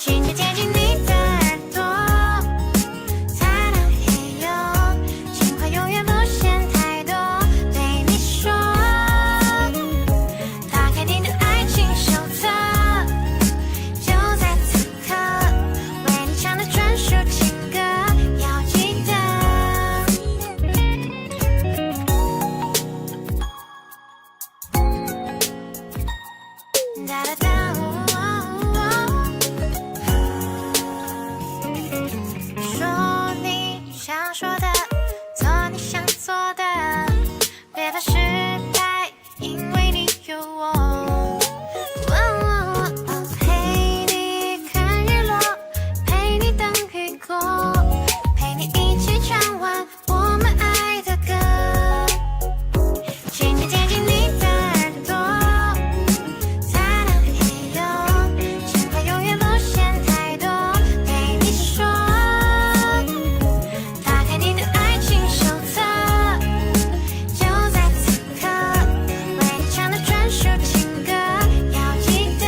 轻地贴近你的耳朵，擦亮黑夜，情话永远不嫌太多。对你说，打开你的爱情手册，就在此刻，为你唱的专属情歌，要记得。哒哒哒。说你想说的，做你想做的，别怕失败，因为你有我。陪你看日落，陪你等雨过，陪你一起唱完我们爱的歌。轻轻贴近你的耳朵，擦亮黑夜，情话永远不嫌太多。对你说，打开你的爱情手册，就在此刻，为你唱的专属情歌，要记得。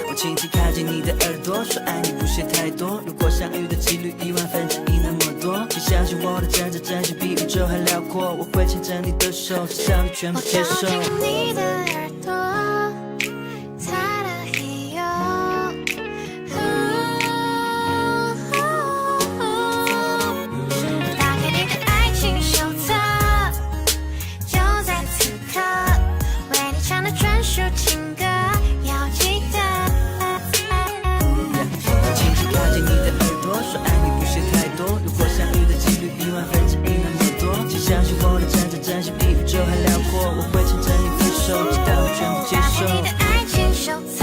我轻轻靠近你的耳朵，说爱你不嫌太多。如果相遇的几率1/1000那么多，请相信我的真真真心比宇宙还辽阔。我会牵着你的手，至少你全部接受。我靠近你的耳朵，擦亮黑夜。打开你的爱情手册，就在此刻，为你唱的专属情歌，要记得。轻轻靠近你的耳朵，说爱你不嫌太多。如果相遇的几率1/1000那么多，请相信我的真真真心比宇宙还辽阔。我会牵着你的手，直到你全部接受。打开你的爱情手册，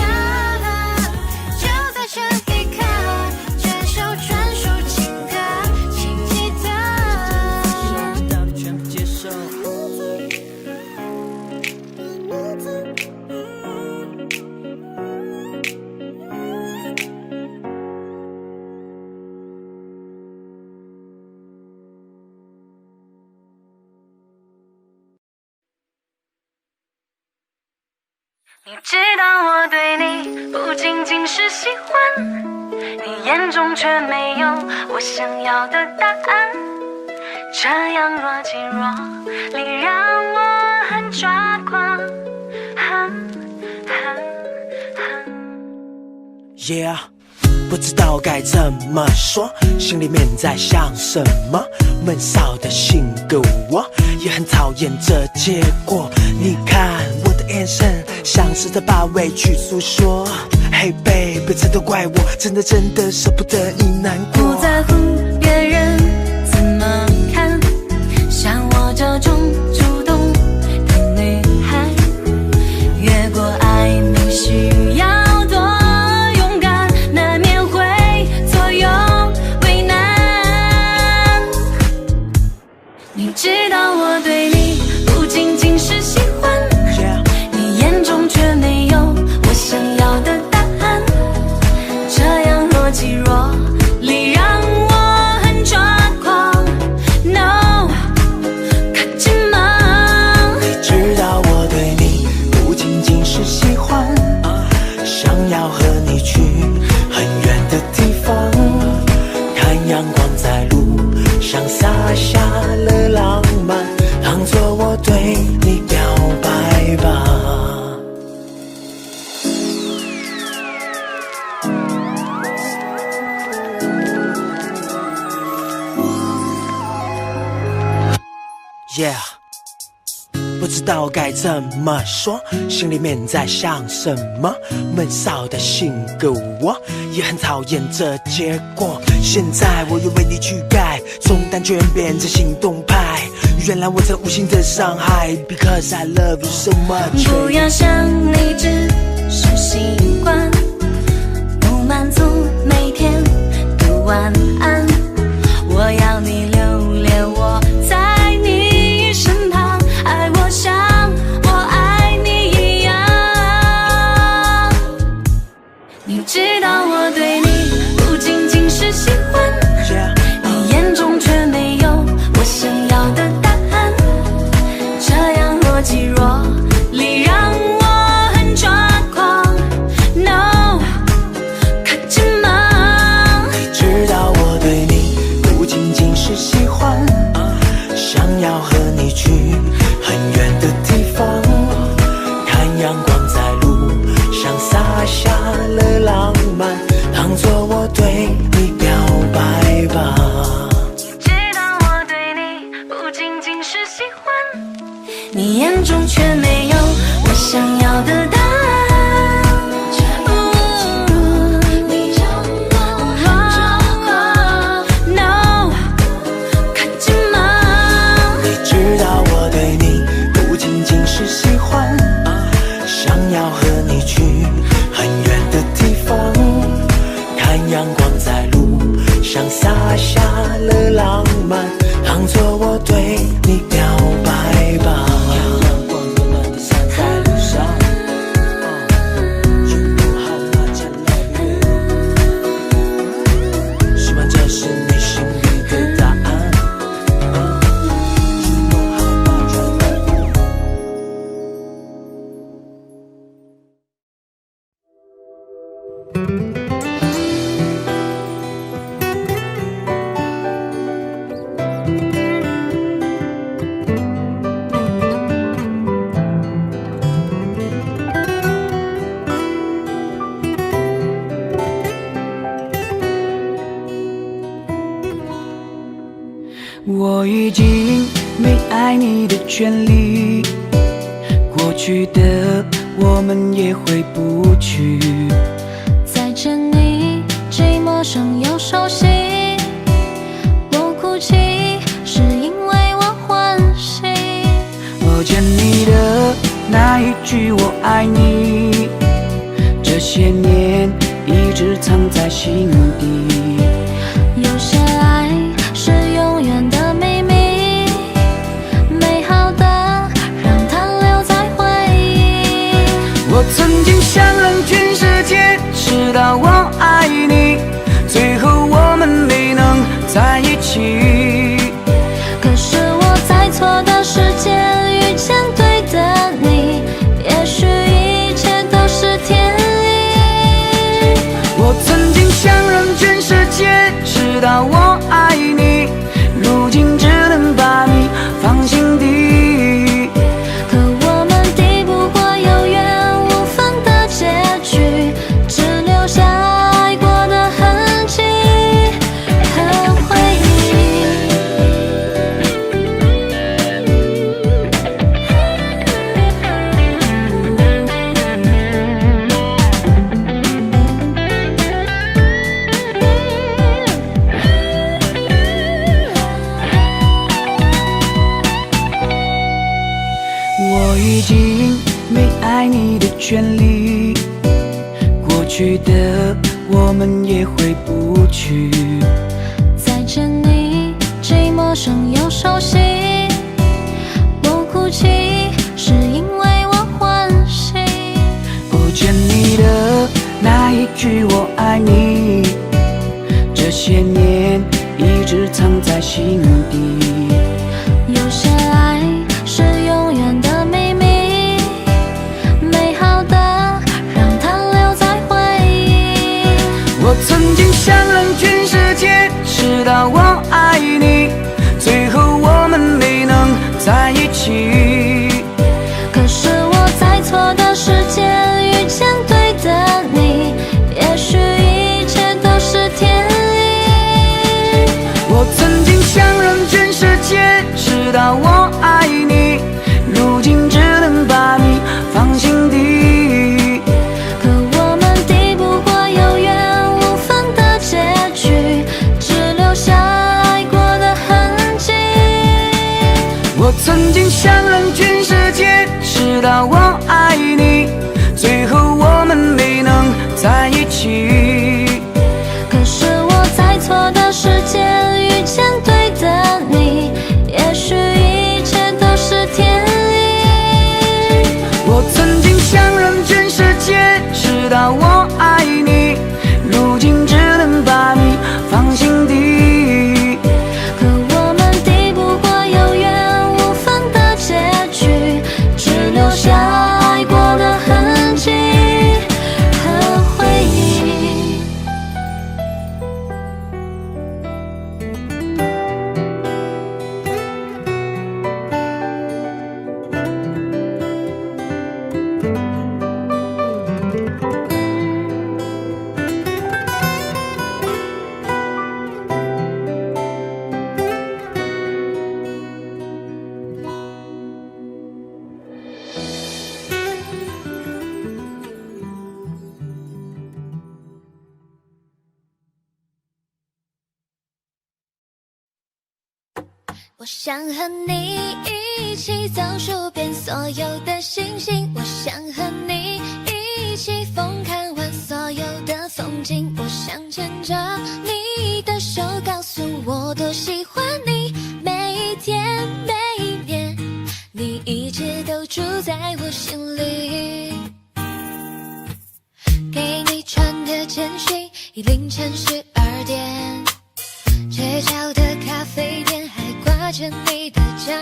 就在这一刻，这首专属情歌，请记得。直到你全部接受。你知道我对你不仅仅是喜欢，你眼中却没有我想要的答案。这样若即若离，让我很抓狂。Yeah， 不知道该怎么说，心里面在想什么。闷骚的性格我也很讨厌这结果。你看我的眼神，像是在把委屈诉说。Hey baby， 这都怪我，真的舍不得你难过。不在乎别人怎么看，像我这种主动的女孩，越过爱你需要多勇敢，难免会左右为难。你知道我对你不仅仅是喜欢，你眼中却没有我想要的答案。这样若即若离，让我很抓狂。No， 靠近吗？你知道我对你不仅仅是喜欢，想要和你去很远的地方，看阳光在路上洒下了浪漫，当作我对你表白吧。Yeah， 不知道该怎么说，心里面在想什么。闷骚的性格我也很讨厌这结果。现在我又为你去改，从单纯变成行动派。原来我曾无心的伤害 ，Because I love you so much。不要想你只是习惯，不满足每天的晚安。我要你留恋我在你身旁，爱我像我爱你一样。你知道我对你不仅仅是喜欢，喜欢，想要和你去很远的地方，看阳光在路上洒下了浪漫，当作我对你表白吧。知道我对你不仅仅是喜欢，你眼中却没有我想要的答案。要和你去很远的地方，看阳光在路上洒下了浪漫，当作我对你表白吧。阳光暖暖的洒在路上，You know how much I love you， 希望这是你心里的答案。You know how much I love you。我已经没爱你的权利，过去的我们也回不去。再见你，既陌生又熟悉。我哭泣，是因为我欢喜。我见你的那一句我爱你，这些年一直藏在心底。有些爱是永远的秘密，美好的让它留在回忆。我曾经想让全世界知道我爱你，最后我们没能在一起。可是我在错的时间遇见对的你，也许一切都是天意。我曾经想让全世界知道我爱你，如今只能把你放心底。可我们抵不过有缘无分的结局，只留下爱过的痕迹和回忆。我已经没爱你的权利，过去的我们也回不去。再见你，既陌生又熟悉。我哭泣，是因为我欢喜。我见你的那一句我爱你，这些年一直藏在心底。有些爱是永远的秘密，美好的让它留在回忆。我曾经想让全世界知道我爱你，最后我们没能在一起。可是我在错的时间遇见对的你，也许一切都是天意。我曾经想让全世界知道我爱你，如今只能把你放心底。可我们抵不过有缘无分的结局，只留下爱过的痕迹。我曾经想让全世界知道我爱你，最后我们没能在一起。可是我在错的时间遇见对的你，也许一切都是天意。我曾经想让全世界知道我爱你，如今只能把你放心底。可我们抵不过有缘无分的结局，只留下爱过的痕迹和回忆。我想和你一起走数遍所有的星星，我想和你一起疯看完所有的风景，我想牵着你的手，告诉我多喜欢你，每一天每一年，你一直都住在我心里。给你传的简讯，已凌晨12点，街角的咖啡店还挂着你的照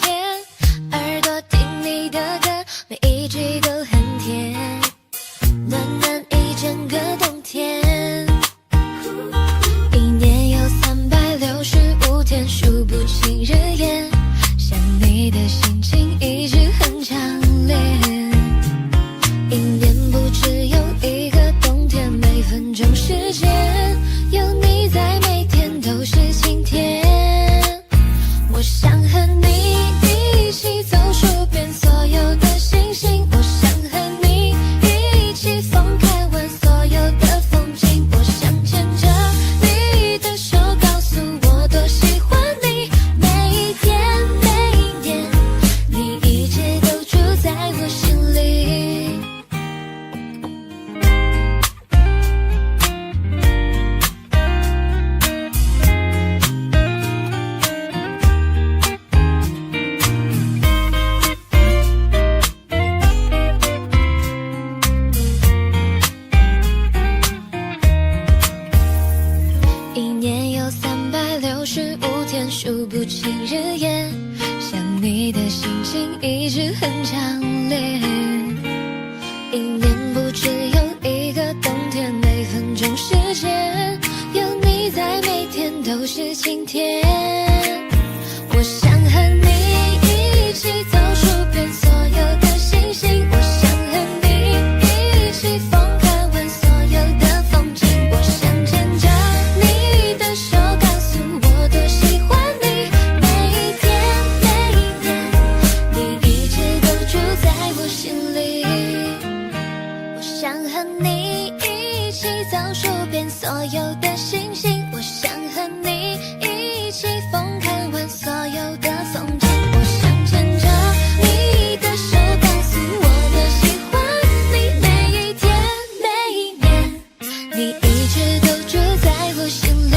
片，耳朵听你的歌，每一句都很甜，暖暖一整个冬天。一年有365天，数不清日夜，想你的心情一直很强烈。一年不只有一个冬天，每分钟时间有你在，每天都是晴天。我想和你一起走数遍所有的星星，我想和你一起疯看完所有的风景，我想牵着你的手，告诉我多喜欢你，每一天每一年，你一直都住在我心里。一年有365天，数不清日夜，想你的心情一直很强烈。一年不只有一个冬天，每分钟时间有你在，每天都是晴天。我想和你一起走数遍所有的星星，我想和你一起疯看完所有的风景，我想牵着你的手，告诉我多喜欢你，每一天每一年，你一直都住在我心里。我想和你一起走数遍所有的星星，我想和你一起疯看完所有的风景，我想牵着你的手，告诉我多喜欢你，每一天每一年，你一直都住在我心里。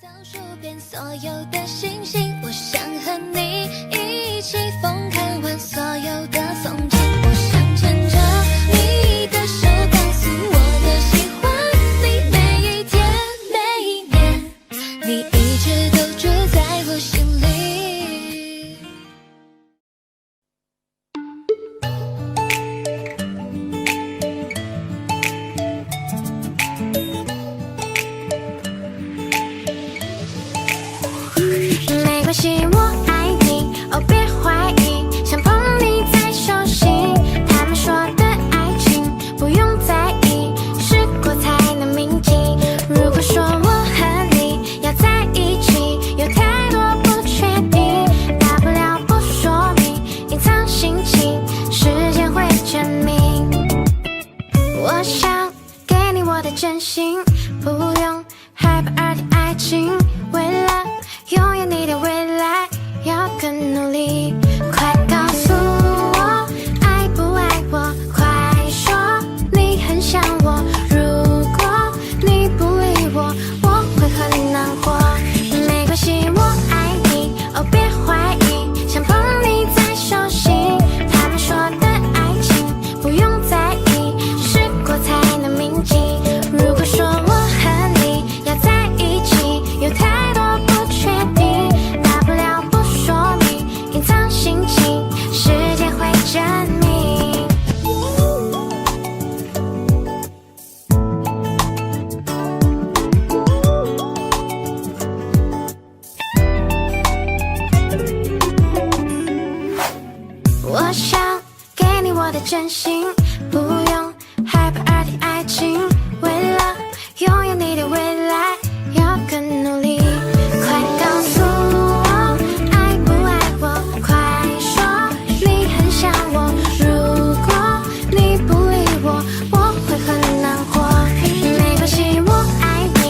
走数遍所有的星星，我想和你一起疯看完所有的风景，我想牵着你的手，告诉我多喜欢你，每一天每一年，你一直都住在我心里。没关系，我爱你，哦别怀疑，想碰你在手心，他们说的爱情不用在意，试过才能铭记。如果说我和你要在一起，有太多不确定，大不了不说明，隐藏心情，时间会证明。我想给你我的真心，不用害怕二的爱情，为了拥有你的未来，要更努力。快告诉我，爱不爱我？快说，你很想我。如果你不理我，我会很难过。没关系，我爱你，哦别怀疑，想碰你在手心，他们说的爱情不用在意，试过才能铭记。如果说我和你要在一起，有太多不确定，大不了不说明，隐藏心情，时间会证明。我想给你我的真心，不用害怕二的爱情，为了拥有你的未来，要更努力。快告诉我，爱不爱我？快说，你很想我。如果你不理我，我会很难过。没关系，我爱你，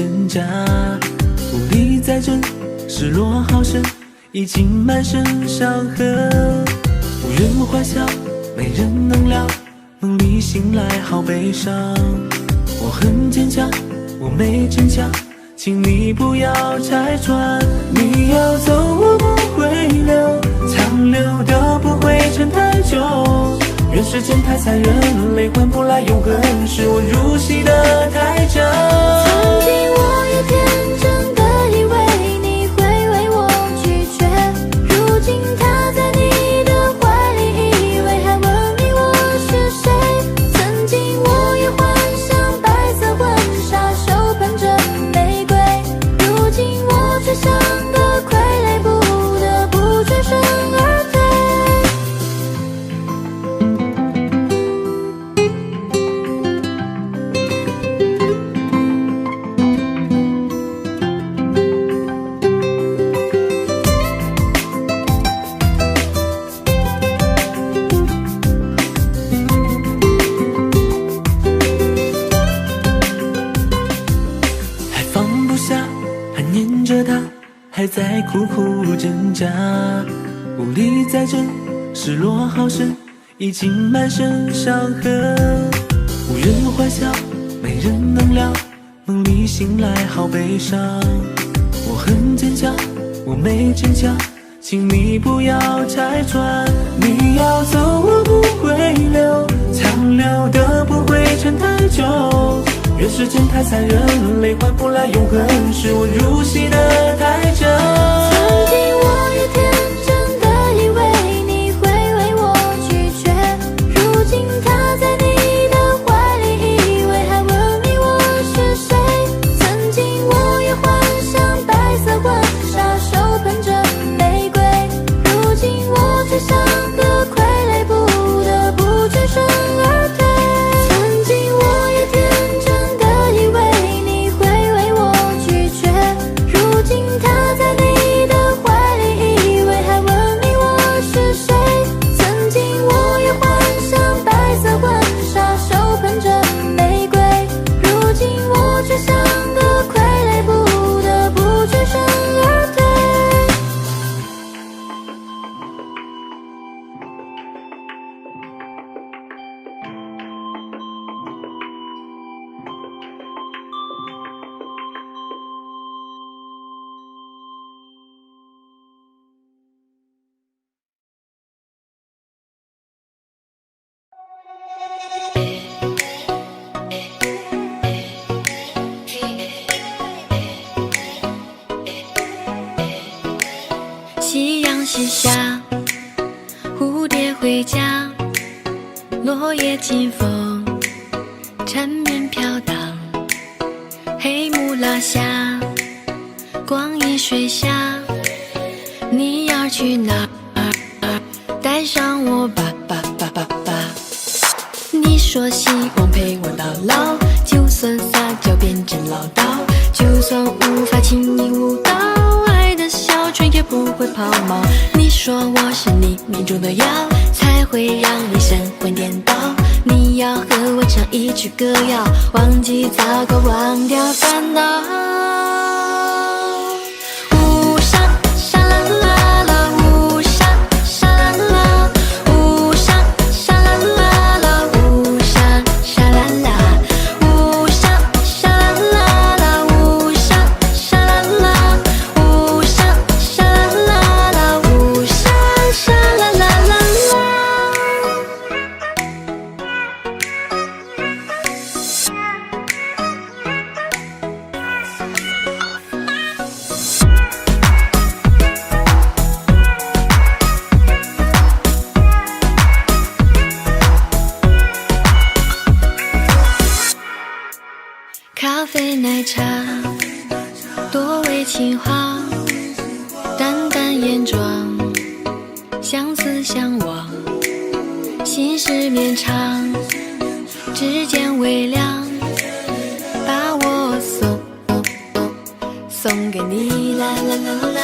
挣扎，无力再挣，失落好深，已经满身伤痕。无人欢笑，没人能聊，梦里醒来好悲伤。我很坚强，我没逞强，请你不要拆穿。你要走我不会留，残留的不会撑太久。人世间太残忍，泪换不来永恒，是我入戏的太真。曾经我也天真的以为你会为我拒绝，如今他在你的怀里依偎，还问你我是谁。曾经我也幻想白色婚纱，手捧着玫瑰，如今我却像个傀儡，不得不全身而退。还放不下，还念着他，还在苦苦挣扎，无力再挣，失落好深，已经满身伤痕。无人欢笑，没人能聊，梦里醒来好悲伤。我很坚强，我没逞强，请你不要拆穿。你要走我不会留，残留的不会撑太久。人世间太残忍，泪换不来永恒，是我入戏的太真。曾经我也天真的以为你会为我拒绝，如今他在你的怀里依偎，还问你我是谁。曾经我也幻想白色婚纱，手捧着玫瑰，如今我却像个傀儡，不得不全身而退。曾经我也天真的以为你会为我拒绝，如今他在你的怀里依偎，还问你我是谁。曾经我也幻想白色婚纱，手捧着玫瑰，如今我却像个傀儡，不得不全身而退。夕阳西下，蝴蝶回家，落叶清风，缠绵飘荡。黑幕拉下，光阴水下，你要去哪儿？带上我吧吧吧吧吧。你说希望陪我到老，就算撒娇变成唠叨，就算无法轻易舞蹈，爱的小船也不会抛锚。你说我是你命中的药，才会让你神魂颠倒。你要和我唱一曲歌谣，忘记糟糕，忘掉烦恼。乌沙沙啦啦啦，乌沙沙啦啦，乌沙沙啦啦，乌沙沙啦啦，乌沙沙啦啦，乌沙沙啦啦，乌沙沙啦啦，乌沙沙啦啦啦啦。咖啡奶茶，多味情话，淡淡眼妆，相思相望，心事绵长，指尖微凉，把我送给你，啦啦啦啦啦。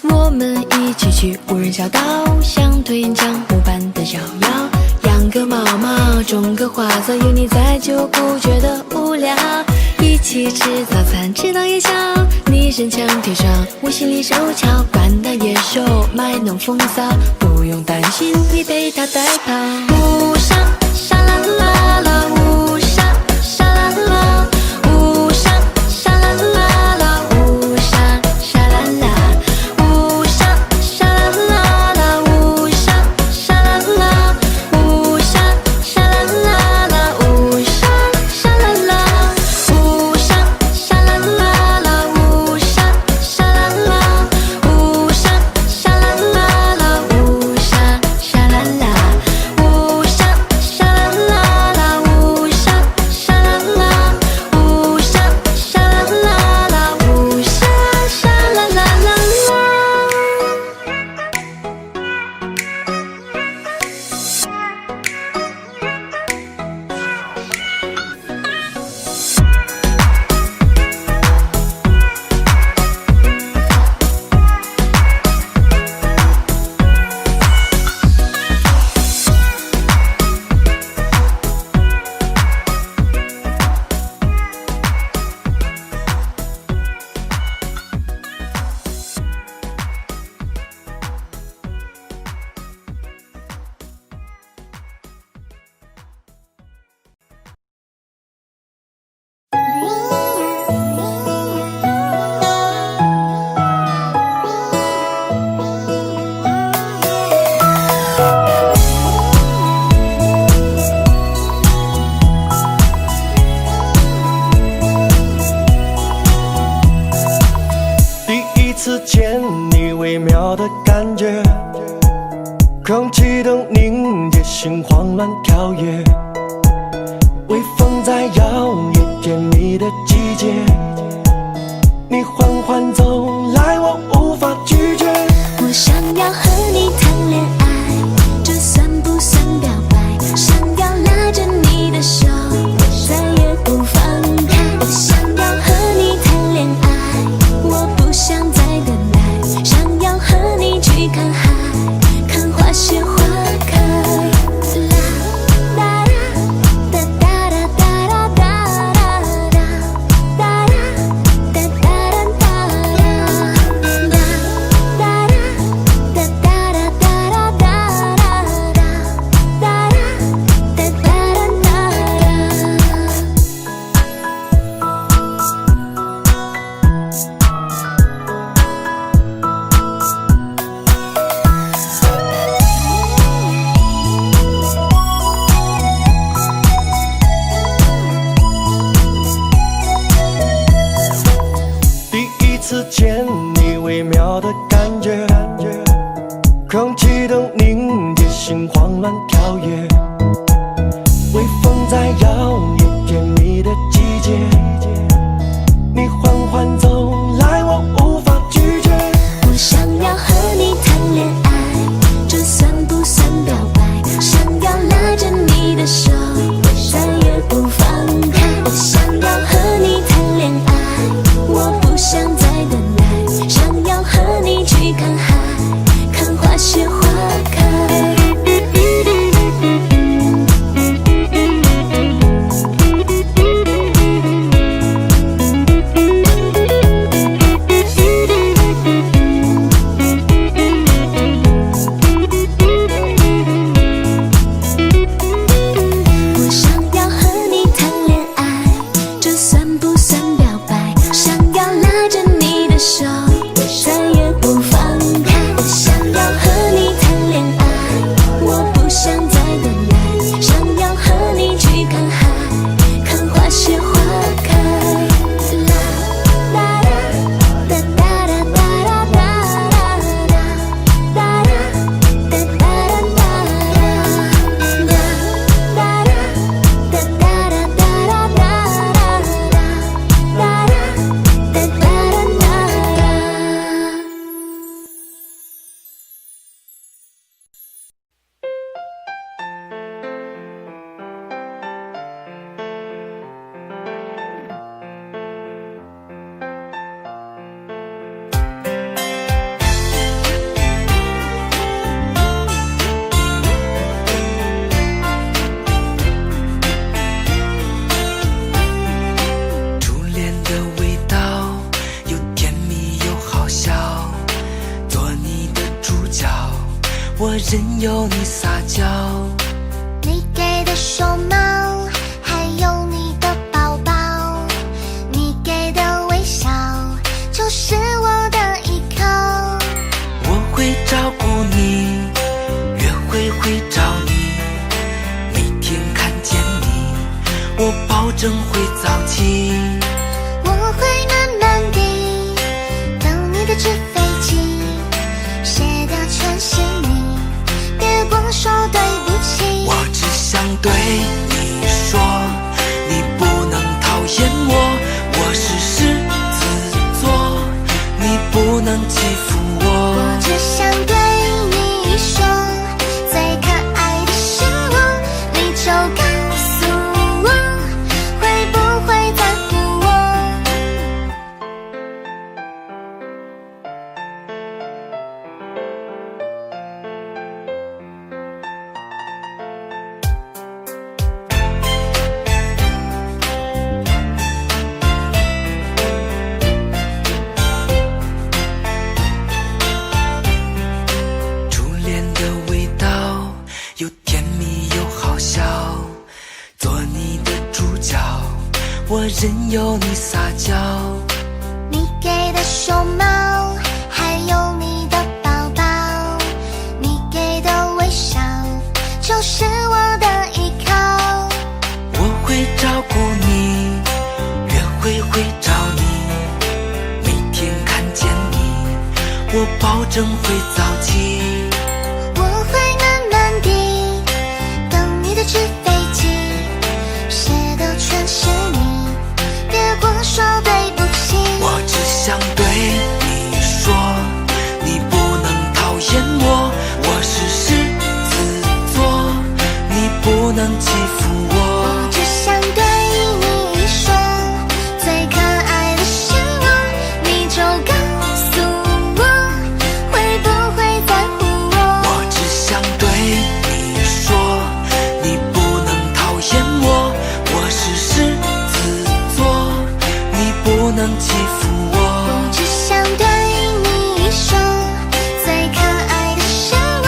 我们一起去无人小岛，像推演江湖般的逍遥，养个猫猫，种个花草，有你在就不觉得无聊。一起吃早餐，直到夜宵。你身强体壮，我心里手巧，关岛野兽，卖弄风骚，不用担心你被他带跑。乌纱沙啦啦啦，乌纱沙啦啦，乌纱沙啦啦啦，乌纱沙啦啦，乌纱沙啦啦啦，乌纱沙啦啦，乌纱沙啦啦啦，乌纱沙啦啦，乌纱沙啦啦啦，乌纱沙啦啦，乌纱沙啦啦啦，乌纱沙啦啦，乌纱沙啦啦啦，乌纱沙啦啦，乌纱沙啦啦啦，乌纱沙啦啦啦。第一次见你微妙的感觉，空气都凝结，心慌乱跳跃，微风在摇曳，甜蜜的季节，你缓缓走来，我无法拒绝。我想要和你谈恋爱，这算不算表白？想要拉着你的手，再也不放开。我想要和你谈恋爱，我不想再等待。想要和你去看海，看花谢花开。啦哒哒哒哒哒哒哒哒哒哒哒哒哒第一次见你微妙的感觉，空气都凝结，心慌乱跳跃，微风在摇曳，甜蜜的季节，你缓缓走来，我无法拒绝。我想要和你谈恋爱，这算不算表白？想要拉着你的手，再也不放开。我想要和你谈恋爱，我不想再等待。想要和你去看海，看花谢花开。我任由你撒娇。你给的手毛，还有你的包包，你给的微笑，就是我的依靠。我会照顾你，约会会找你，每天看见你，我保证会早起。我会慢慢地等你的纸飞机，写的全是你，别光说对不起。我只想对你说，你不能讨厌我，我是狮子座，你不能欺负我。我只想对你说，最可爱的是我，你就告诉我，会不会在乎我。初恋的味道，又甜蜜又好笑，做你的主角，我任由你撒娇。你给的手毛，还有你的包包，你给的微笑，就是我的依靠。我会照顾你，约会会找你，每天看见你，我保证会早起。我会慢慢地等你的纸飞机，写的全是你，别光说对不起。我只想对你说，你不能讨厌我，我是狮子座，你不能欺负我。我只想对你说，最可爱的是我，你就告诉我，会不会在乎我。我只想对你说，你不能讨厌我，我是狮子座，你不能欺负我。我只想对你说，最可爱的是我，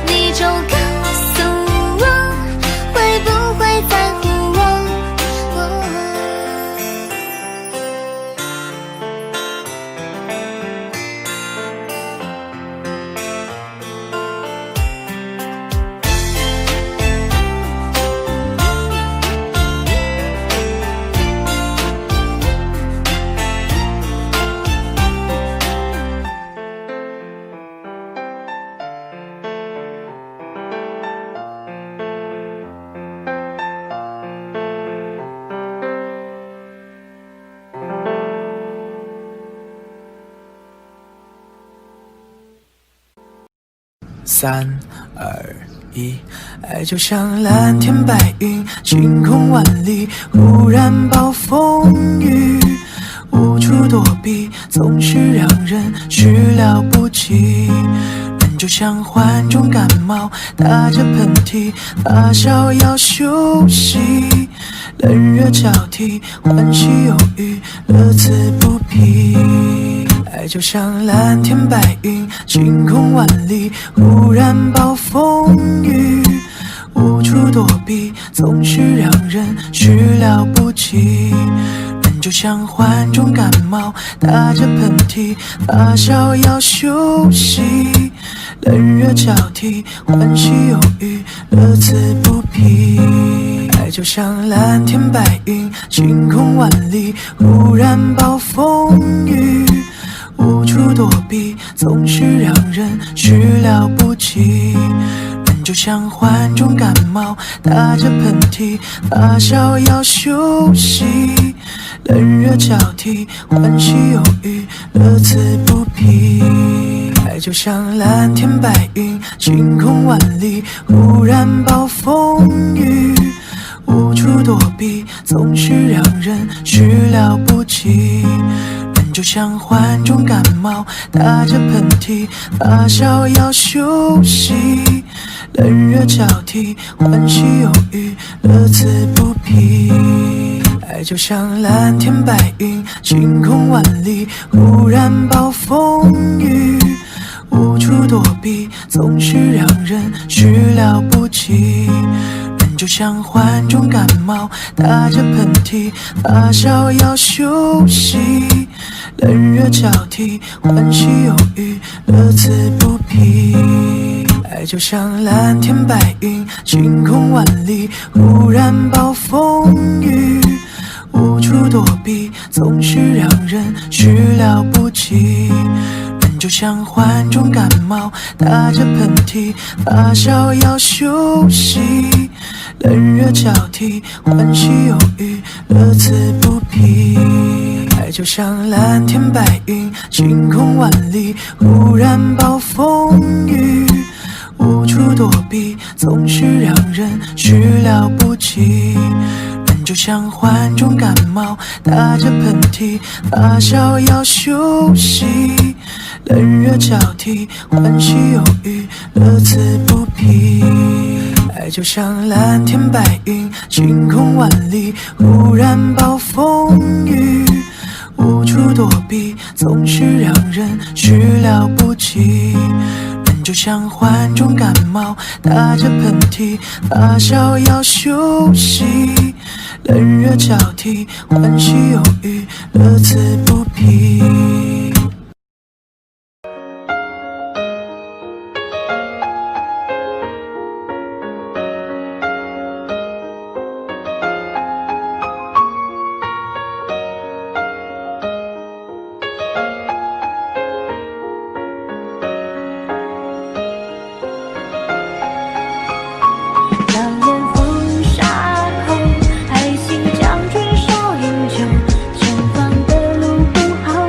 你就告诉我，会不会在乎我。3、2、1，爱就像蓝天白云，晴空万里，忽然暴风雨，无处躲避，总是让人始料不及。人就像患重感冒，打着喷嚏，发烧要休息，冷热交替，欢喜忧郁，乐此不疲。爱就像蓝天白云，晴空万里，忽然暴风雨，无处躲避，总是让人始料不及。人就像患重感冒，打着喷嚏，发烧要休息，冷热交替，欢喜忧郁，乐此不疲。爱就像蓝天白云，晴空万里，忽然暴风雨，无处躲避，总是让人始料不及。人就像患重感冒，打着喷嚏，发烧要休息，冷热交替，欢喜忧郁，乐此不疲。爱就像蓝天白云，晴空万里，忽然暴风雨，无处躲避，总是让人始料不及。人就像患重感冒，打着喷嚏，发烧要休息，冷热交替，欢喜忧郁，乐此不疲。爱就像蓝天白云，晴空万里，忽然暴风雨，无处躲避，总是让人始料不及。人就像患重感冒，打着喷嚏，发烧要休息，冷热交替，欢喜忧郁，乐此不疲。爱就像蓝天白云，晴空万里，忽然暴风雨，无处躲避，总是让人始料不及。人就像患重感冒，打着喷嚏，发烧要休息，冷热交替，欢喜忧郁，乐此不疲。爱就像蓝天白云，晴空万里，忽然暴风雨，无处躲避，总是让人始料不及。人就像患重感冒，打着喷嚏，发烧要休息，冷热交替，欢喜忧郁，乐此不疲。爱就像蓝天白云，晴空万里，忽然暴风雨，无处躲避，总是让人始料不及。人就像患重感冒，打着喷嚏，发烧要休息，冷热交替，欢喜忧郁，乐此不疲。当年风沙后，还请将军少饮酒，前方的路不好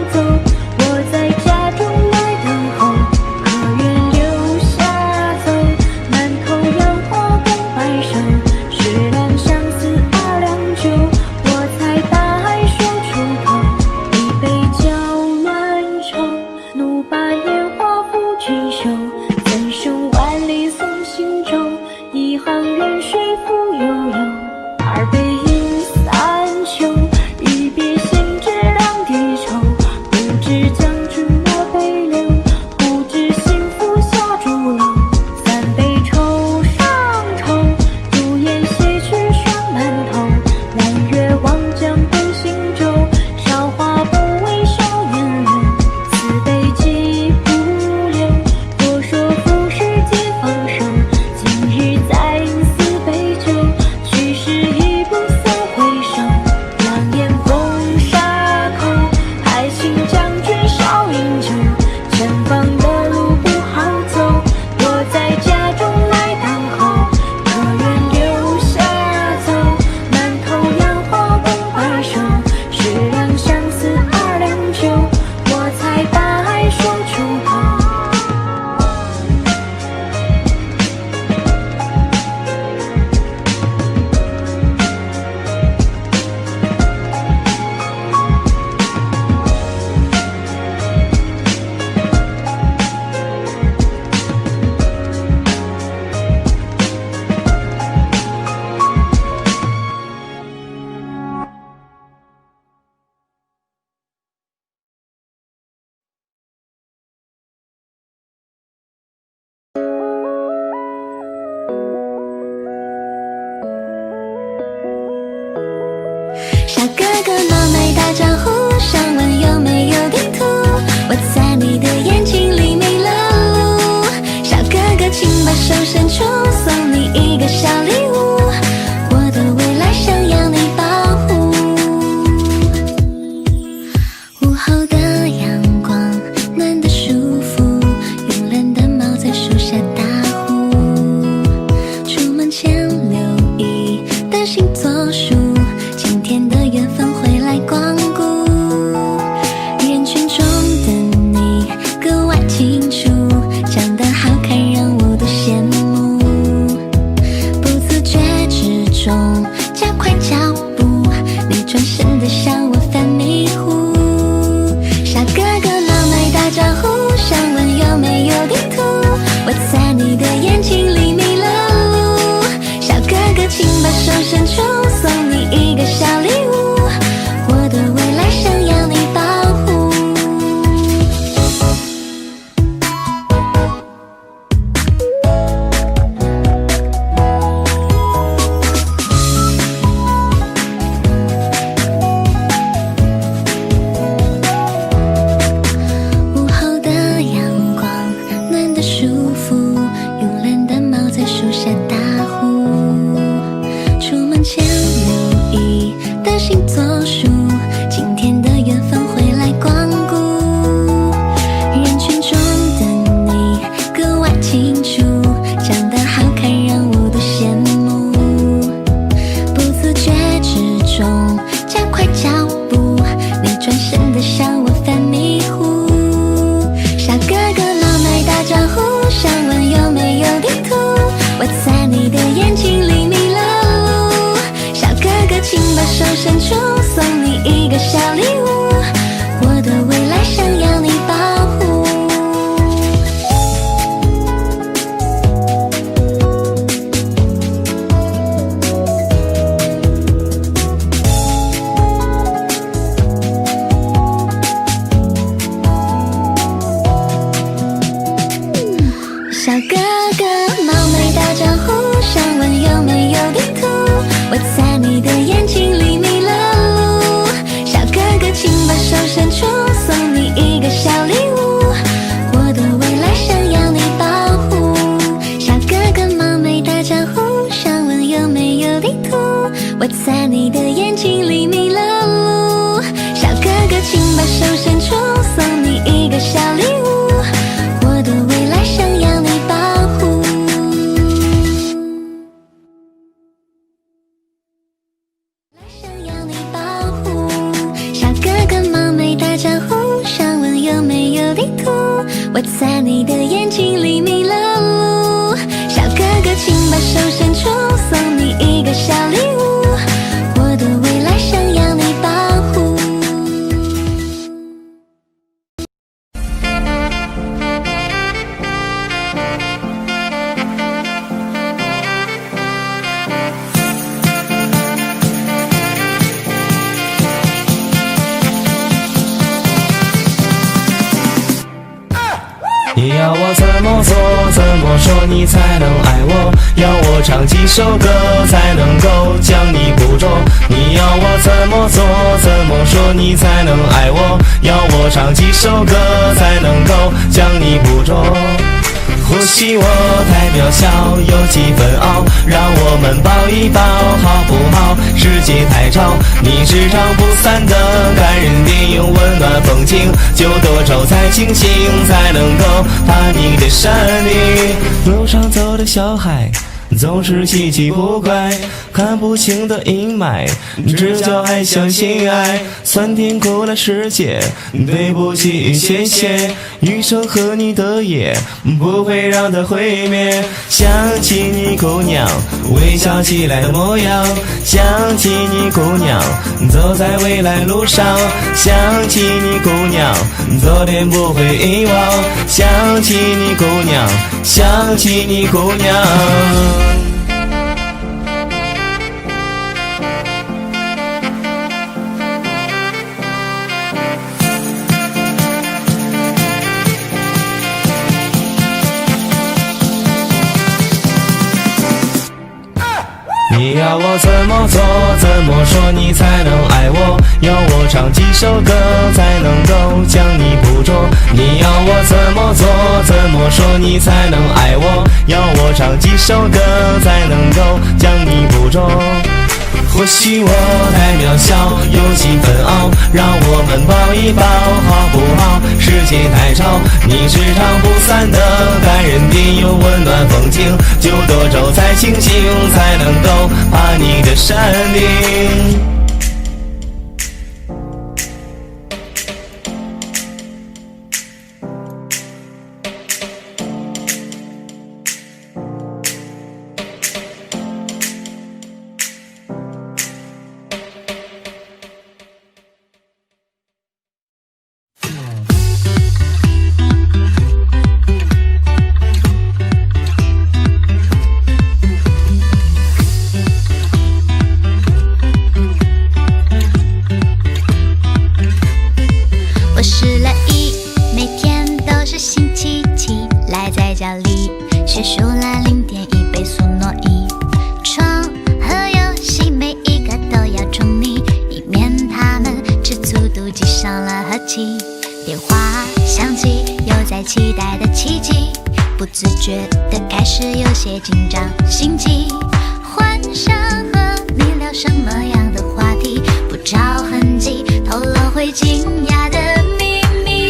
个小礼物，我的未来想要你保护。想要你保护，小哥哥冒昧打招呼，想问有没有地图，我在你的眼睛里迷了路。小哥哥，请把手伸出，送你一个小礼物，我的未来想要你保护。你要我怎么做，怎么说你才能爱我？要我唱几首歌才能够将你捕捉？你要我怎么做，怎么说你才能爱我？要我唱几首歌才能够将你捕捉？或许我太渺小，有几分傲，让我们抱一抱好不好？世界太吵，你是唱不散的感人电影，温暖风景，就多愁才清醒，才能够把你的山里。路上走的小孩总是稀奇古怪，看不清的阴霾，只叫爱相信爱。酸甜苦辣世界，对不起谢谢，余生和你的夜不会让它毁灭。想起你姑娘微笑起来的模样，想起你姑娘走在未来路上，想起你姑娘昨天不会遗忘，想起你姑娘，想起你姑娘。你要我怎么做，怎么说你才能爱我？要我唱几首歌才能够将你捕捉？你要我怎么做，怎么说你才能爱我？要我唱几首歌才能够将你捕捉？或许我太渺小，有几分傲，让我们抱一抱好不好？世界太吵，你是唱不散的感人电影，温暖风景，就多愁才清醒，才能够把你的山顶。我是乐意，每天都是星期七，赖在家里写书啦0.1倍速挪移，床和游戏每一个都要宠溺，以免他们吃醋妒忌伤了和气。电话响起，又在期待的奇迹，不自觉的开始有些紧张心悸，幻想和你聊什么样的话题，不着痕迹透露会惊讶的秘密。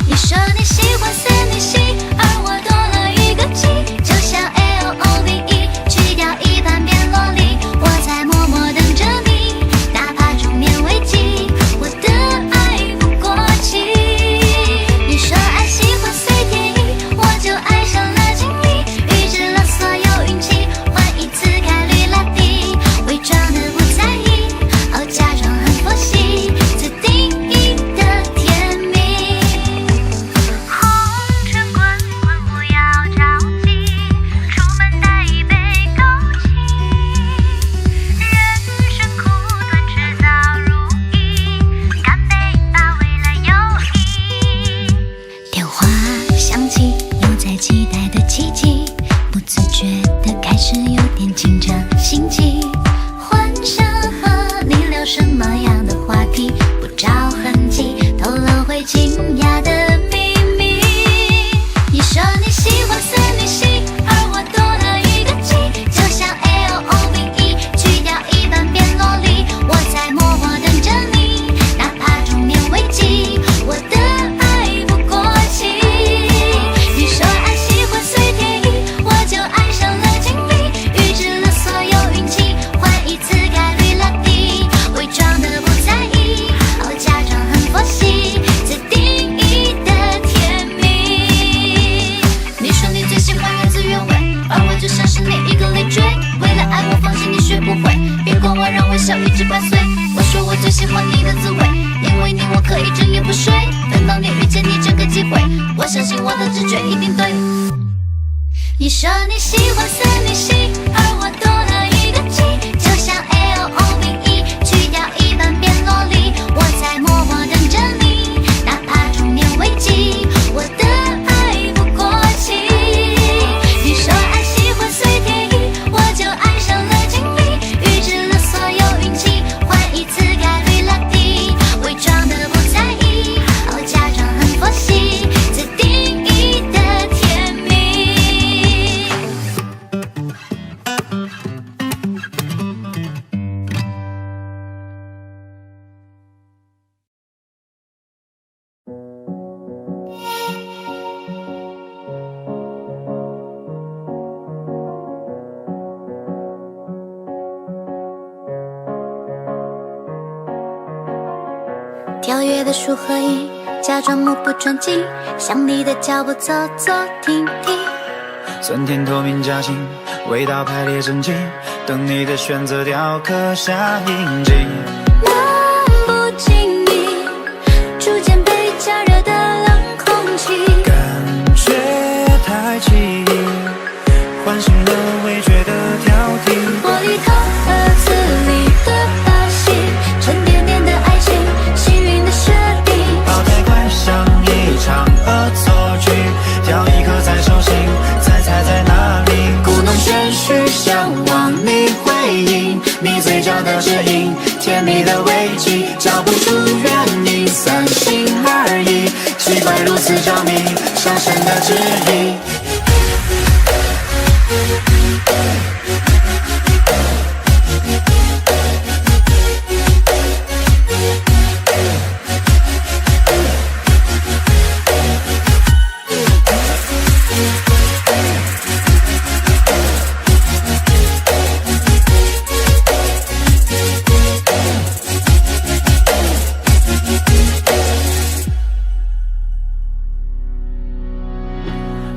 你说你喜欢三女系，而我多了一个 G， 就像 LOVE 去掉一半变萝莉，我在默默等着你，哪怕中年危机，我的爱不过期。你说爱喜欢随天意，我就爱上了经历，预知了所有运气，换一次概率拉低，伪装的不在意，哦假装很佛系，自定义的甜蜜。红尘滚滚不要着急，出门带一杯枸杞，人生苦短迟早如意，干杯把未来有意。电话响起，又在期待的奇迹，不自觉的开始有点紧张心悸，幻想和你聊什么样的话题，不着痕迹透露会惊讶的秘密。你说你喜欢三女系，而我多了一个 G， 就像 LOVE 去掉一半变萝莉，我在默默等着你，哪怕中年危机，我的爱会，我相信我的直觉一定对。你说你喜欢三女星，而我多了一个 G， 就像 LOVE， 去掉一半变萝莉，我在默默等着你，哪怕中年危机，我的爱不过期。你说爱喜欢随天意，我就爱上了经历，预知了所有运气，换一次概率拉低，伪装的不在意，假装很佛系，自定义的甜蜜。跳跃的树和影，假装目不转睛，向你的脚步走走停停。酸甜透明夹心，味道排列整齐，等你的选择雕刻下印记。漫不经意，逐渐被加热的冷空气，感觉太奇异，唤醒了味觉的挑剔。玻璃头盒子里的把戏，沉甸甸的爱情，幸运的设定，跑太快像一场恶作剧，挑一颗在手心，猜猜在哪里？故弄玄虚，向往你回应，你嘴角的指引，甜蜜的危机，找不出原因，三心二意，奇怪如此着迷，上升的指引。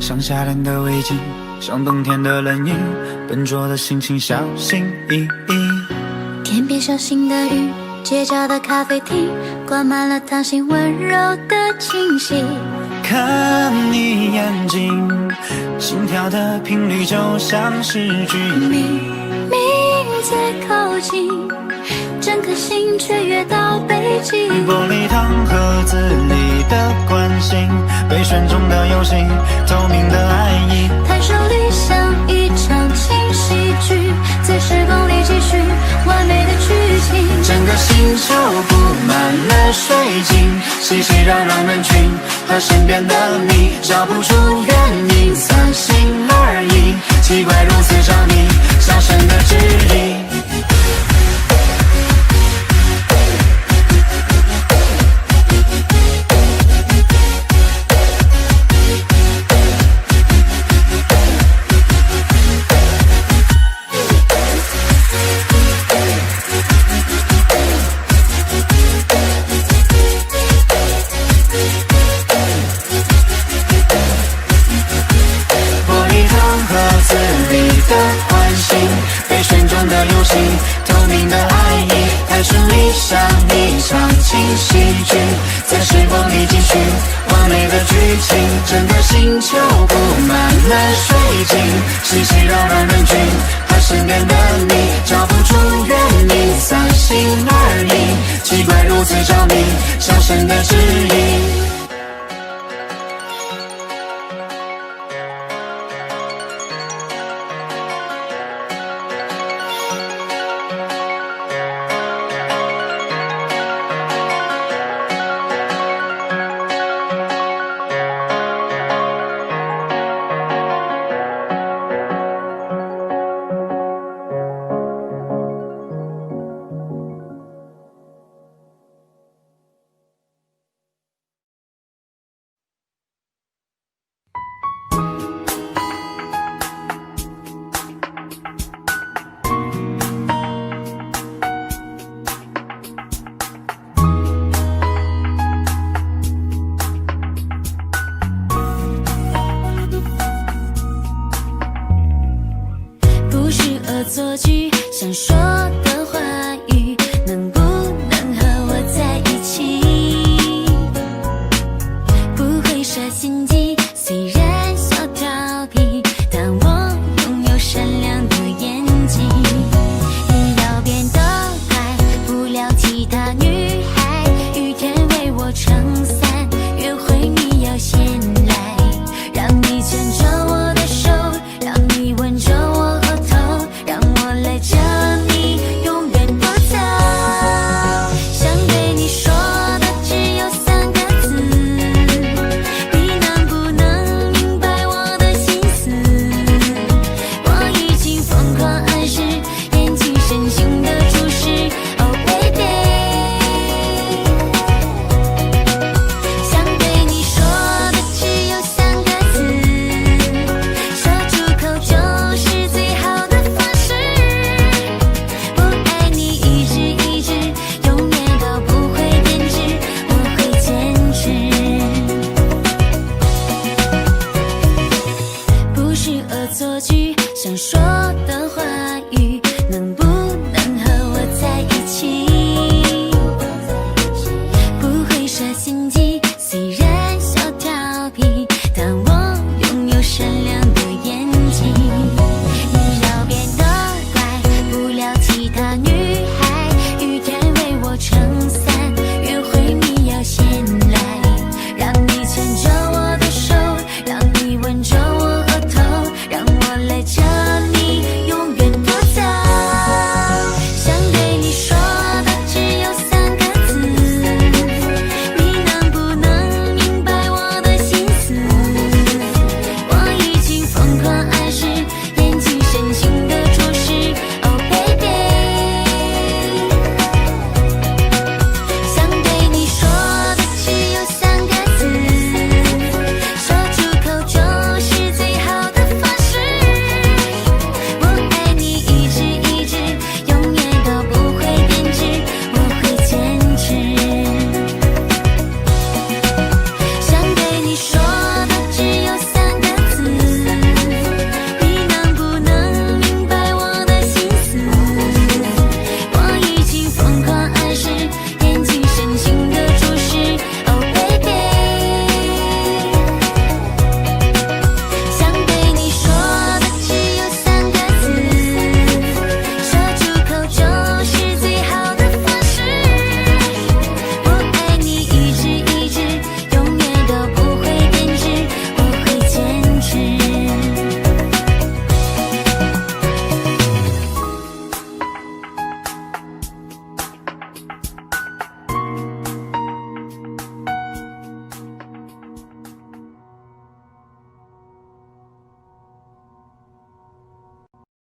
像夏天的围巾，像冬天的冷饮，笨拙的心情小心翼翼。天边小心的雨，街角的咖啡厅，挂满了糖心温柔的气息。看你眼睛，心跳的频率就像是句明明在靠近，整颗心却越到北极。玻璃糖盒子里的关心，被选中的游戏，透明的爱意，太手里像一场轻喜剧，在时光里继续完美的剧情。整个星球布满了水晶，熙熙攘攘人群和身边的你，找不出原因，三心二意，奇怪如此着迷，上升的指引。被选中的游戏，透明的爱意，太顺利像一场轻喜剧，在时光里继续完美的剧情。整个星球布满了水晶，熙熙攘攘人群和身边的你，找不出原因，三心二意，奇怪如此着迷，上升的指引。